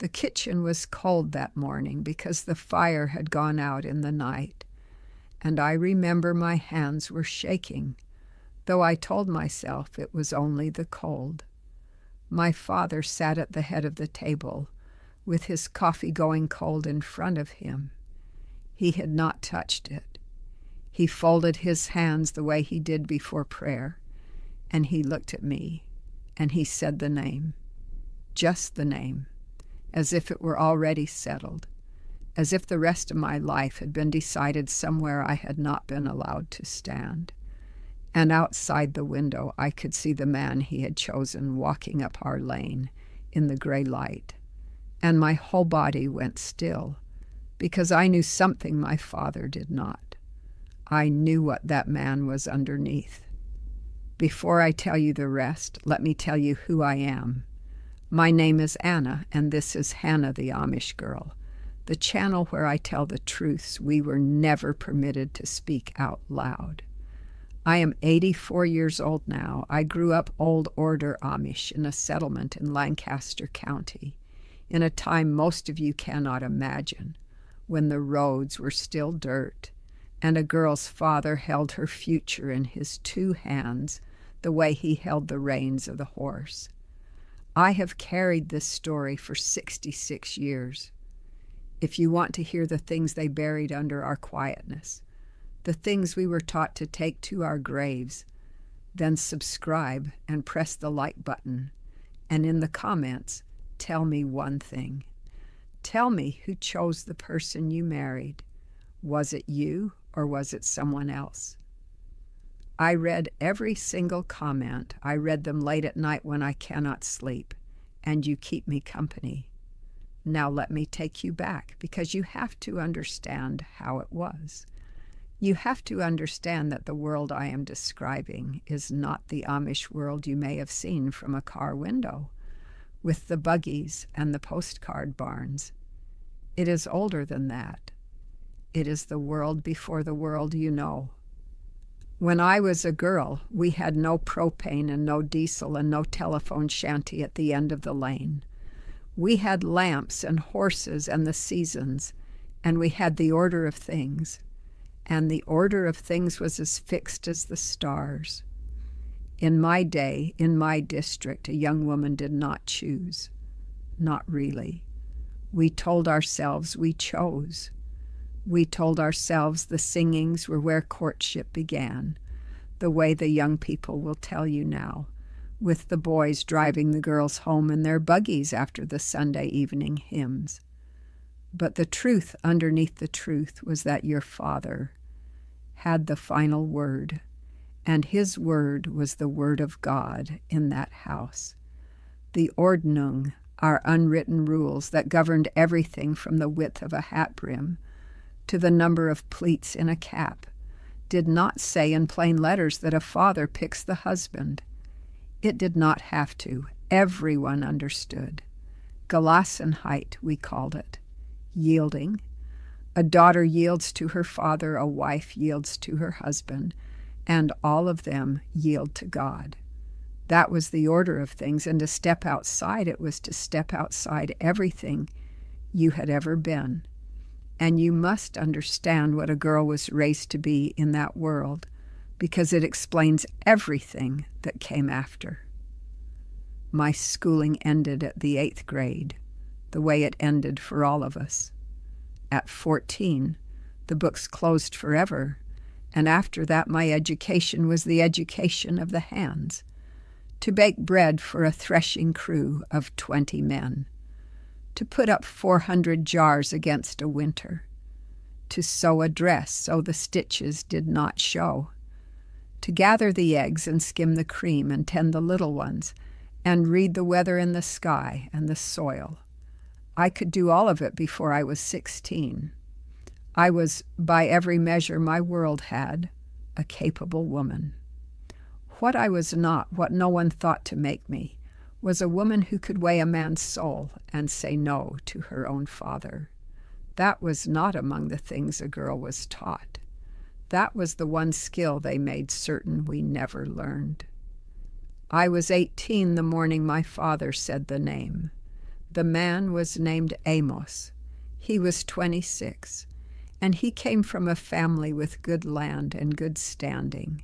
The kitchen was cold that morning because the fire had gone out in the night, and I remember my hands were shaking, though I told myself it was only the cold. My father sat at the head of the table, with his coffee going cold in front of him. He had not touched it. He folded his hands the way he did before prayer, and he looked at me, and he said the name, just the name, as if it were already settled, as if the rest of my life had been decided somewhere I had not been allowed to stand. And outside the window I could see the man he had chosen walking up our lane in the gray light, and my whole body went still, because I knew something my father did not. I knew what that man was underneath. Before I tell you the rest, let me tell you who I am. My name is Anna, and this is Hannah the Amish girl, the channel where I tell the truths we were never permitted to speak out loud. I am 84 years old now. I grew up Old Order Amish in a settlement in Lancaster County, in a time most of you cannot imagine, when the roads were still dirt, and a girl's father held her future in his 2 hands the way he held the reins of the horse. I have carried this story for 66 years. If you want to hear the things they buried under our quietness, the things we were taught to take to our graves, then subscribe and press the like button, and in the comments, tell me one thing. Tell me who chose the person you married. Was it you or was it someone else? I read every single comment. I read them late at night when I cannot sleep, and you keep me company. Now let me take you back, because you have to understand how it was. You have to understand that the world I am describing is not the Amish world you may have seen from a car window, with the buggies and the postcard barns. It is older than that. It is the world before the world you know. When I was a girl, we had no propane and no diesel and no telephone shanty at the end of the lane. We had lamps and horses and the seasons, and we had the order of things. And the order of things was as fixed as the stars. In my day, in my district, a young woman did not choose. Not really. We told ourselves we chose. We told ourselves the singings were where courtship began, the way the young people will tell you now, with the boys driving the girls home in their buggies after the Sunday evening hymns. But the truth underneath the truth was that your father had the final word, and his word was the word of God in that house. The Ordnung, our unwritten rules that governed everything from the width of a hat brim to the number of pleats in a cap, did not say in plain letters that a father picks the husband. It did not have to. Everyone understood. Gelassenheit, we called it. Yielding. A daughter yields to her father, a wife yields to her husband, and all of them yield to God. That was the order of things, and to step outside it was to step outside everything you had ever been. And you must understand what a girl was raised to be in that world, because it explains everything that came after. My schooling ended at the 8th grade, the way it ended for all of us. At 14, the books closed forever, and after that my education was the education of the hands, to bake bread for a threshing crew of 20 men, to put up 400 jars against a winter, to sew a dress so the stitches did not show, to gather the eggs and skim the cream and tend the little ones, and read the weather in the sky and the soil. I could do all of it before I was 16. I was, by every measure my world had, a capable woman. What I was not, what no one thought to make me, was a woman who could weigh a man's soul and say no to her own father. That was not among the things a girl was taught. That was the one skill they made certain we never learned. I was 18 the morning my father said the name. The man was named Amos. He was 26, and he came from a family with good land and good standing,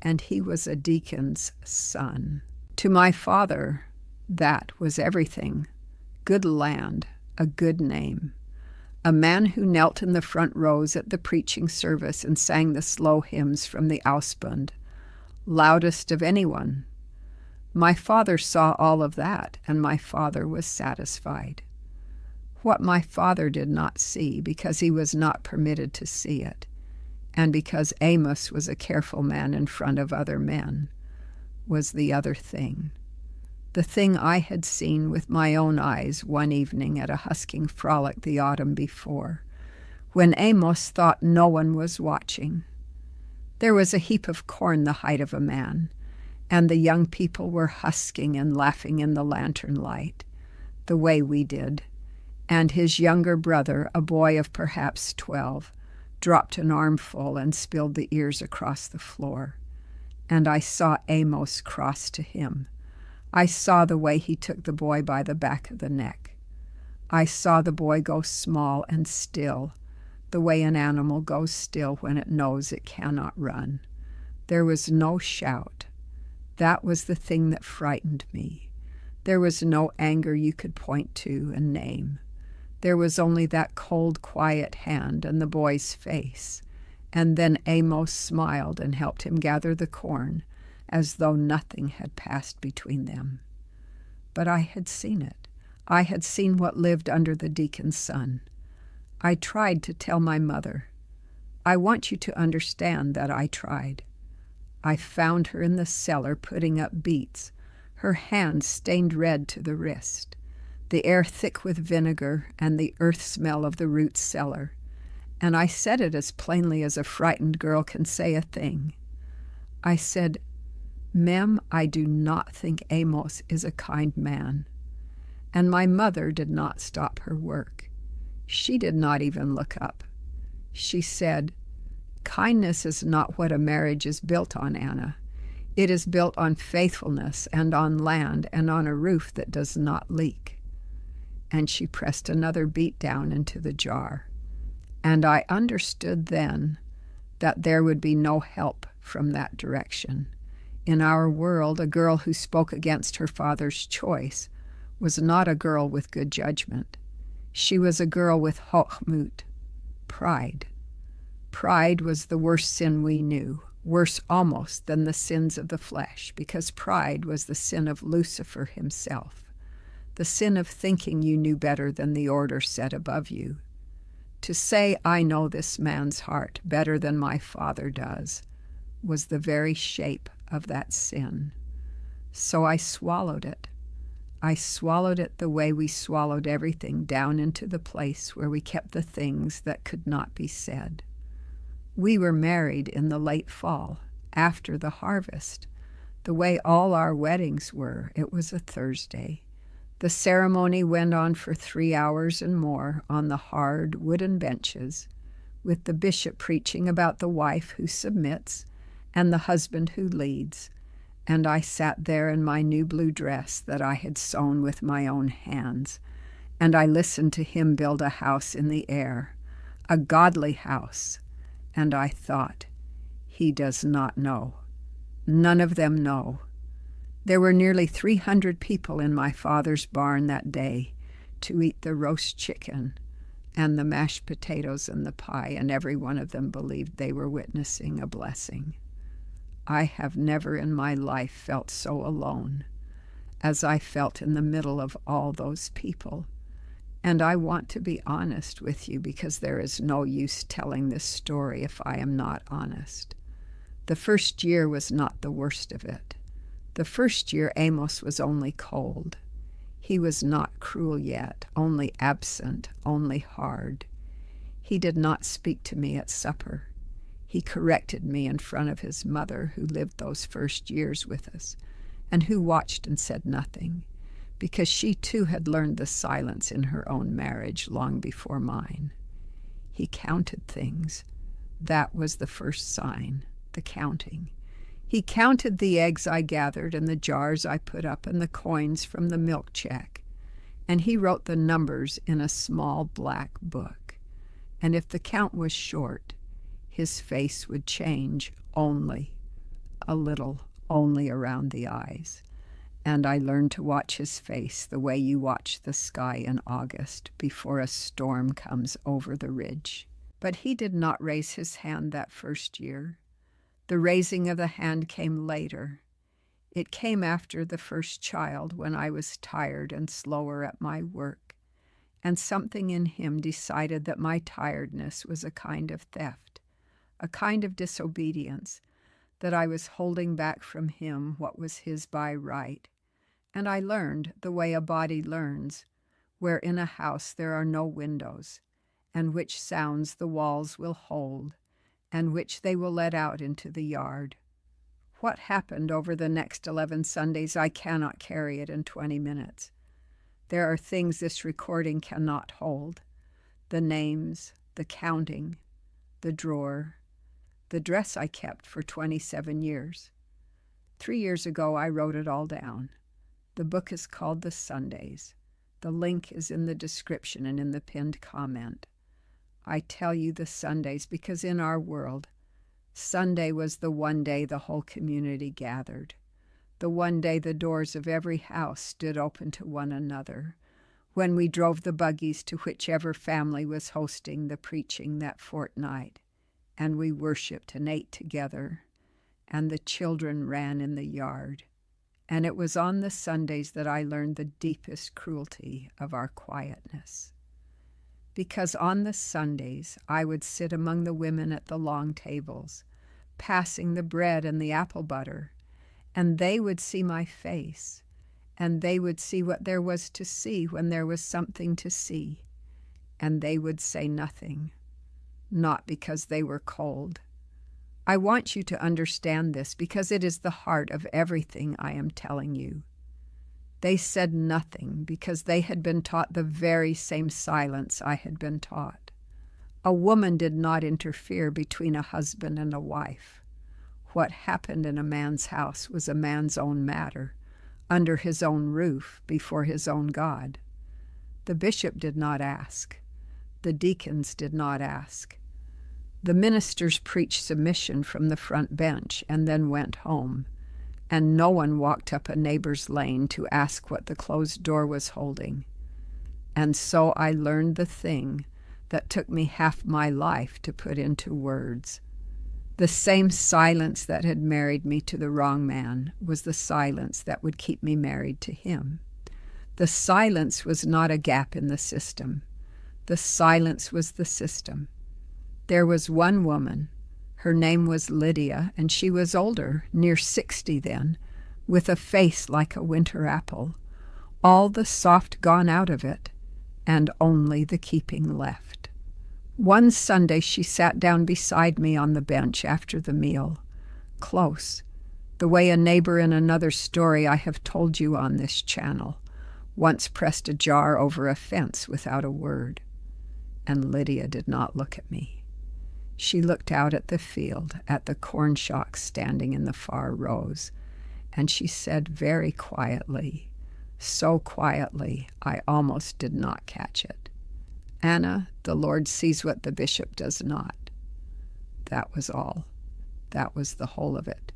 and he was a deacon's son. To my father, that was everything. Good land, a good name. A man who knelt in the front rows at the preaching service and sang the slow hymns from the Ausbund, loudest of anyone. My father saw all of that, and my father was satisfied. What my father did not see, because he was not permitted to see it, and because Amos was a careful man in front of other men, was the other thing. The thing I had seen with my own eyes one evening at a husking frolic the autumn before, when Amos thought no one was watching. There was a heap of corn the height of a man, and the young people were husking and laughing in the lantern light, the way we did, and his younger brother, a boy of perhaps 12, dropped an armful and spilled the ears across the floor. And I saw Amos cross to him. I saw the way he took the boy by the back of the neck. I saw the boy go small and still, the way an animal goes still when it knows it cannot run. There was no shout. That was the thing that frightened me. There was no anger you could point to and name. There was only that cold, quiet hand and the boy's face. And then Amos smiled and helped him gather the corn, as though nothing had passed between them. But I had seen it. I had seen what lived under the deacon's son. I tried to tell my mother. I want you to understand that I tried. I found her in the cellar putting up beets, her hands stained red to the wrist, the air thick with vinegar and the earth smell of the root cellar, and I said it as plainly as a frightened girl can say a thing. I said, "Mem, I do not think Amos is a kind man." And my mother did not stop her work. She did not even look up. She said, "Kindness is not what a marriage is built on, Anna. It is built on faithfulness and on land and on a roof that does not leak." And she pressed another beet down into the jar. And I understood then that there would be no help from that direction. In our world, a girl who spoke against her father's choice was not a girl with good judgment. She was a girl with hochmut, pride. Pride was the worst sin we knew, worse almost than the sins of the flesh, because pride was the sin of Lucifer himself, the sin of thinking you knew better than the order set above you. To say, "I know this man's heart better than my father does," was the very shape of that sin. So I swallowed it. I swallowed it the way we swallowed everything down into the place where we kept the things that could not be said. We were married in the late fall, after the harvest. The way all our weddings were, it was a Thursday. The ceremony went on for 3 hours and more on the hard wooden benches, with the bishop preaching about the wife who submits and the husband who leads, and I sat there in my new blue dress that I had sewn with my own hands, and I listened to him build a house in the air, a godly house, and I thought, he does not know. None of them know. There were nearly 300 people in my father's barn that day to eat the roast chicken and the mashed potatoes and the pie, and every one of them believed they were witnessing a blessing. I have never in my life felt so alone as I felt in the middle of all those people. And I want to be honest with you, because there is no use telling this story if I am not honest. The first year was not the worst of it. The first year Amos was only cold. He was not cruel yet, only absent, only hard. He did not speak to me at supper. He corrected me in front of his mother, who lived those first years with us, and who watched and said nothing, because she too had learned the silence in her own marriage long before mine. He counted things. That was the first sign, the counting. He counted the eggs I gathered and the jars I put up and the coins from the milk check. and he wrote the numbers in a small black book. And if the count was short, his face would change only a little, only around the eyes. And I learned to watch his face the way you watch the sky in August before a storm comes over the ridge. But he did not raise his hand that first year. The raising of the hand came later. It came after the first child, when I was tired and slower at my work, and something in him decided that my tiredness was a kind of theft, a kind of disobedience, that I was holding back from him what was his by right. And I learned the way a body learns, where in a house there are no windows, and which sounds the walls will hold, and which they will let out into the yard. What happened over the next 11 Sundays, I cannot carry it in 20 minutes. There are things this recording cannot hold. The names, the counting, the drawer, the dress I kept for 27 years. 3 years ago, I wrote it all down. The book is called The Sundays. The link is in the description and in the pinned comment. I tell you the Sundays because in our world, Sunday was the one day the whole community gathered, the one day the doors of every house stood open to one another, when we drove the buggies to whichever family was hosting the preaching that fortnight, and we worshipped and ate together, and the children ran in the yard. And it was on the Sundays that I learned the deepest cruelty of our quietness. Because on the Sundays I would sit among the women at the long tables, passing the bread and the apple butter, and they would see my face, and they would see what there was to see when there was something to see, and they would say nothing, not because they were cold. I want you to understand this because it is the heart of everything I am telling you. They said nothing because they had been taught the very same silence I had been taught. A woman did not interfere between a husband and a wife. What happened in a man's house was a man's own matter, under his own roof, before his own God. The bishop did not ask. The deacons did not ask. The ministers preached submission from the front bench and then went home, and no one walked up a neighbor's lane to ask what the closed door was holding. And so I learned the thing that took me half my life to put into words. The same silence that had married me to the wrong man was the silence that would keep me married to him. The silence was not a gap in the system. The silence was the system. There was one woman. Her name was Lydia, and she was older, near 60 then, with a face like a winter apple, all the soft gone out of it, and only the keeping left. One Sunday she sat down beside me on the bench after the meal, close, the way a neighbor in another story I have told you on this channel once pressed a jar over a fence without a word. And Lydia did not look at me. She looked out at the field, at the corn shocks standing in the far rows, and she said very quietly, so quietly I almost did not catch it, "Anna, the Lord sees what the bishop does not." That was all. That was the whole of it.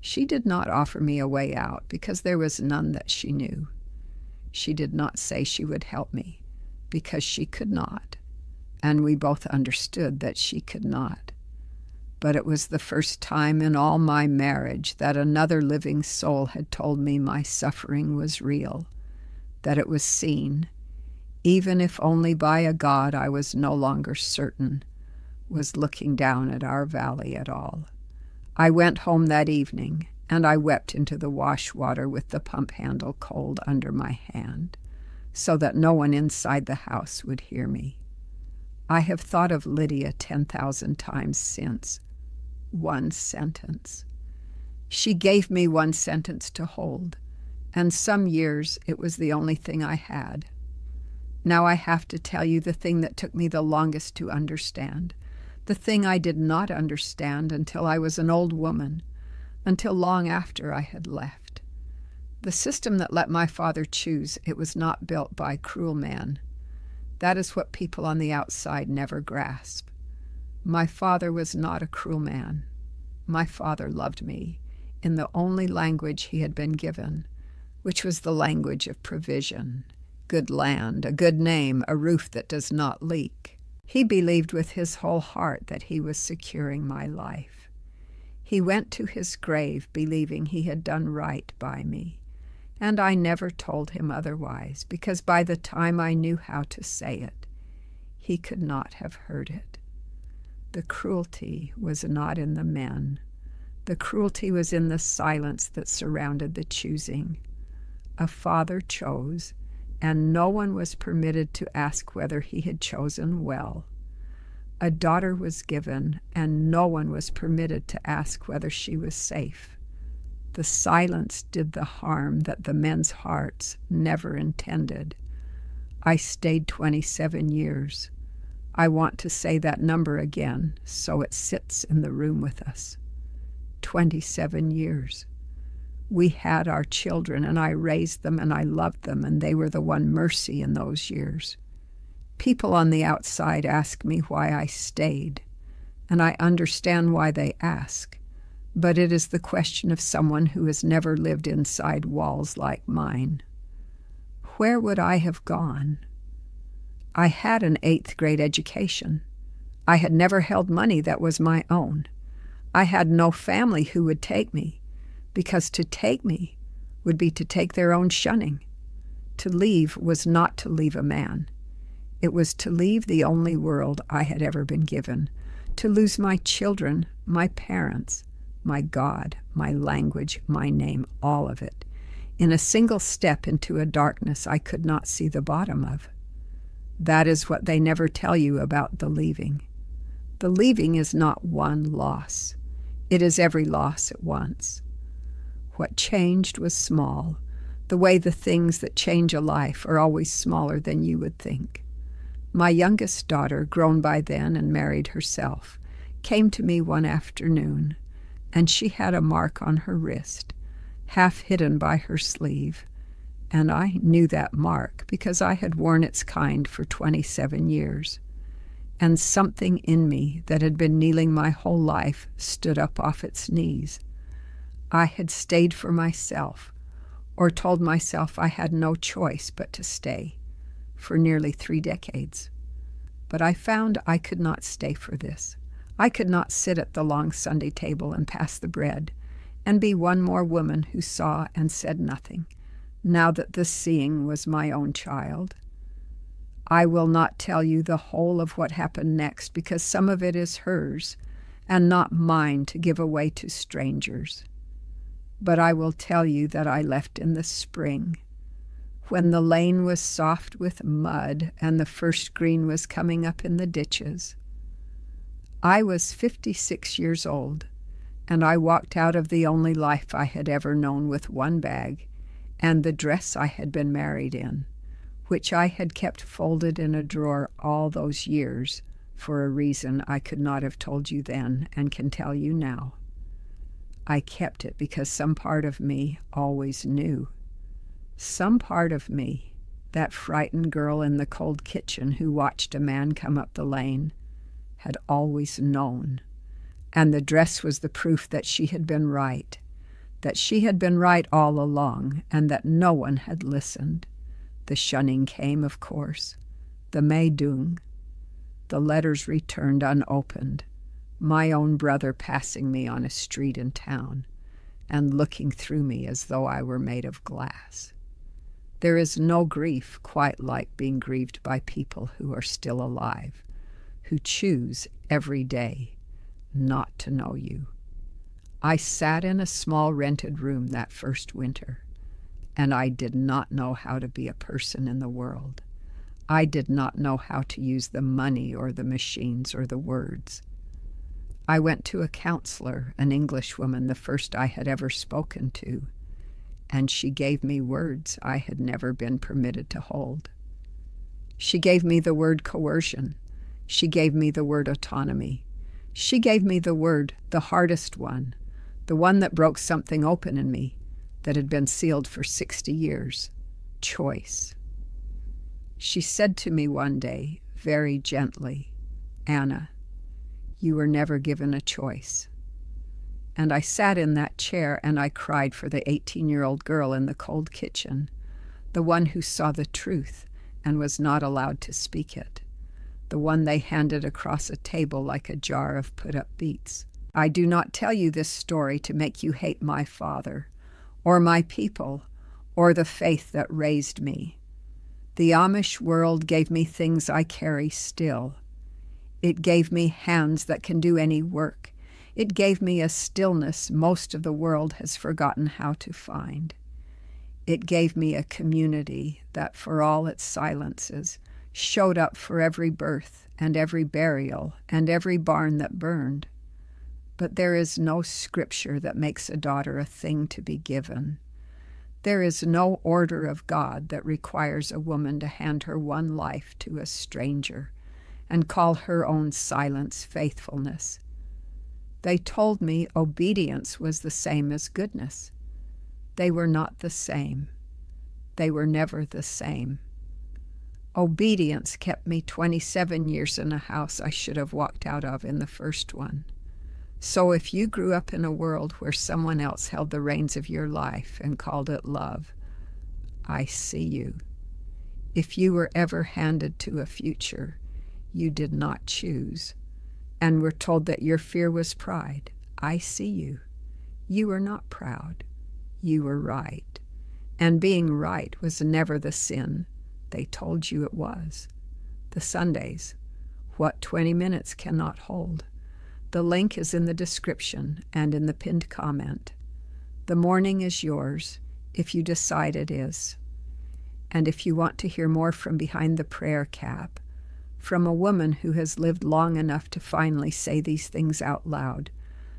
She did not offer me a way out because there was none that she knew. She did not say she would help me because she could not. And we both understood that she could not. But it was the first time in all my marriage that another living soul had told me my suffering was real, that it was seen, even if only by a God I was no longer certain was looking down at our valley at all. I went home that evening, and I wept into the wash water with the pump handle cold under my hand, so that no one inside the house would hear me. I have thought of Lydia 10,000 times since. One sentence. She gave me one sentence to hold, and some years it was the only thing I had. Now I have to tell you the thing that took me the longest to understand, the thing I did not understand until I was an old woman, until long after I had left. The system that let my father choose, it was not built by cruel man. That is what people on the outside never grasp. My father was not a cruel man. My father loved me in the only language he had been given, which was the language of provision, good land, a good name, a roof that does not leak. He believed with his whole heart that he was securing my life. He went to his grave believing he had done right by me, and I never told him otherwise, because by the time I knew how to say it, he could not have heard it. The cruelty was not in the men. The cruelty was in the silence that surrounded the choosing. A father chose, and no one was permitted to ask whether he had chosen well. A daughter was given, and no one was permitted to ask whether she was safe. The silence did the harm that the men's hearts never intended. I stayed 27 years. I want to say that number again, so it sits in the room with us. 27 years. We had our children, and I raised them, and I loved them, and they were the one mercy in those years. People on the outside ask me why I stayed, and I understand why they ask, but it is the question of someone who has never lived inside walls like mine. Where would I have gone? I had an 8th grade education. I had never held money that was my own. I had no family who would take me, because to take me would be to take their own shunning. To leave was not to leave a man. It was to leave the only world I had ever been given, to lose my children, my parents, my God, my language, my name, all of it, in a single step into a darkness I could not see the bottom of. That is what they never tell you about the leaving. The leaving is not one loss. It is every loss at once. What changed was small, the way the things that change a life are always smaller than you would think. My youngest daughter, grown by then and married herself, came to me one afternoon, and she had a mark on her wrist, half hidden by her sleeve, and I knew that mark because I had worn its kind for 27 years. And something in me that had been kneeling my whole life stood up off its knees. I had stayed for myself, or told myself I had no choice but to stay, for nearly 3 decades. But I found I could not stay for this. I could not sit at the long Sunday table and pass the bread, and be one more woman who saw and said nothing, now that the seeing was my own child. I will not tell you the whole of what happened next, because some of it is hers, and not mine to give away to strangers. But I will tell you that I left in the spring, when the lane was soft with mud and the first green was coming up in the ditches. I was 56 years old, and I walked out of the only life I had ever known with one bag, and the dress I had been married in, which I had kept folded in a drawer all those years for a reason I could not have told you then and can tell you now. I kept it because some part of me always knew. Some part of me, that frightened girl in the cold kitchen who watched a man come up the lane, had always known. And the dress was the proof that she had been right, that she had been right all along, and that no one had listened. The shunning came, of course, the Meidung, the letters returned unopened, my own brother passing me on a street in town, and looking through me as though I were made of glass. There is no grief quite like being grieved by people who are still alive, who choose every day not to know you. I sat in a small rented room that first winter, and I did not know how to be a person in the world. I did not know how to use the money or the machines or the words. I went to a counselor, an Englishwoman, the first I had ever spoken to, and she gave me words I had never been permitted to hold. She gave me the word coercion. She gave me the word autonomy. She gave me the word, the hardest one, the one that broke something open in me, that had been sealed for 60 years. Choice. She said to me one day, very gently, "Anna, you were never given a choice." And I sat in that chair and I cried for the 18-year-old girl in the cold kitchen, the one who saw the truth and was not allowed to speak it, the one they handed across a table like a jar of put-up beets. I do not tell you this story to make you hate my father, or my people, or the faith that raised me. The Amish world gave me things I carry still. It gave me hands that can do any work. It gave me a stillness most of the world has forgotten how to find. It gave me a community that, for all its silences, showed up for every birth and every burial and every barn that burned. But there is no scripture that makes a daughter a thing to be given. There is no order of God that requires a woman to hand her one life to a stranger and call her own silence faithfulness. They told me obedience was the same as goodness. They were not the same. They were never the same. Obedience kept me 27 years in a house I should have walked out of in the first one. So if you grew up in a world where someone else held the reins of your life and called it love, I see you. If you were ever handed to a future you did not choose and were told that your fear was pride, I see you. You were not proud. You were right. And being right was never the sin they told you it was. The Sundays, what 20 minutes cannot hold. The link is in the description and in the pinned comment. The morning is yours if you decide it is. And if you want to hear more from behind the prayer cap, from a woman who has lived long enough to finally say these things out loud,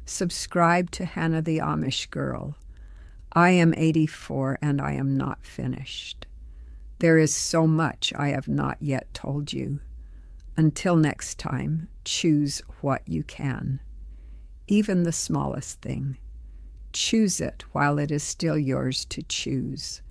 subscribe to Hannah the Amish Girl. I am 84 and I am not finished. There is so much I have not yet told you. Until next time, choose what you can. Even the smallest thing. Choose it while it is still yours to choose.